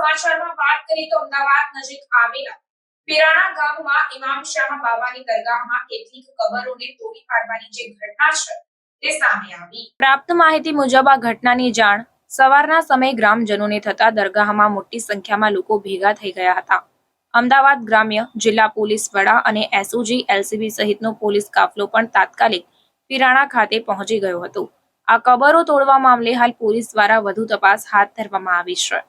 સમાચારમાં વાત કરીએ તો અમદાવાદ નજીક આવેલા પીરાણા ગામમાં ઇમામ શાહ બાવાની દરગાહમાં કેટલીક કબરોને તોડી પાડવાની જે ઘટના છે તે સામે આવી। પ્રાપ્ત માહિતી મુજબ આ ઘટનાની જાણ સવારના સમયે ગ્રામજનોને થતા દરગાહમાં મોટી સંખ્યામાં લોકો ભેગા થઈ ગયા હતા। અમદાવાદ ગ્રામ્ય જિલ્લા પોલીસ વડા અને એસઓજી એલસીબી સહિતનો પોલીસ કાફલો પણ તાત્કાલિક પીરાણા ખાતે પહોંચી ગયો હતો। આ કબરો તોડવા મામલે હાલ પોલીસ દ્વારા વધુ તપાસ હાથ ધરવામાં આવી છે।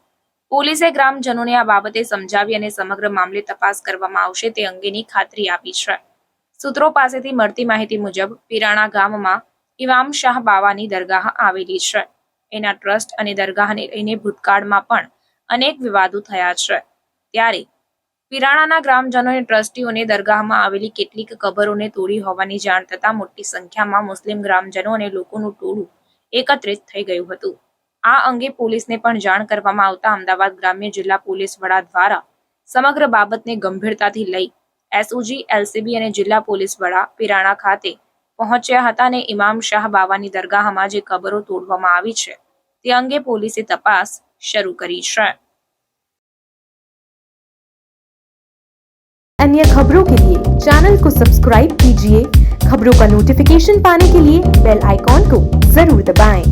પોલીસે ગ્રામજનોને આ બાબતે સમજાવી અને સમગ્ર મામલે તપાસ કરવામાં આવશે તે અંગેની ખાતરી આપી છે। સૂત્રો પાસેથી મળતી માહિતી મુજબ પીરાણા ગામમાં ઇમામ શાહ બાવાની દરગાહ આવેલી છે। એના ટ્રસ્ટ અને દરગાહને લઈને ભૂતકાળમાં પણ અનેક વિવાદો થયા છે। ત્યારે પીરાણાના ગ્રામજનોએ ટ્રસ્ટીઓને દરગાહમાં આવેલી કેટલીક કબરોને તોડી હોવાની જાણ થતા મોટી સંખ્યામાં મુસ્લિમ ગ્રામજનો અને લોકોનું ટોળું એકત્રિત થઈ ગયું હતું। આ અંગે પોલીસને પણ જાણ કરવામાં આવતા અમદાવાદ ગ્રામ્ય જિલ્લા પોલીસ વડા દ્વારા સમગ્ર બાબતને ગંભીરતાથી લઈ એસઓજી એલસીબી અને જિલ્લા પોલીસ વડા પીરાણા ખાતે પહોંચ્યા હતા અને ઇમામ શાહ બાવાની દરગાહમાં જે કબરો તોડવામાં આવી છે તે અંગે પોલીસે તપાસ શરૂ કરી છે। अन्य खबरों के लिए चैनल को सब्सक्राइब कीजिए। खबरों का नोटिफिकेशन पाने के लिए बेल आइकॉन को जरूर दबाएं।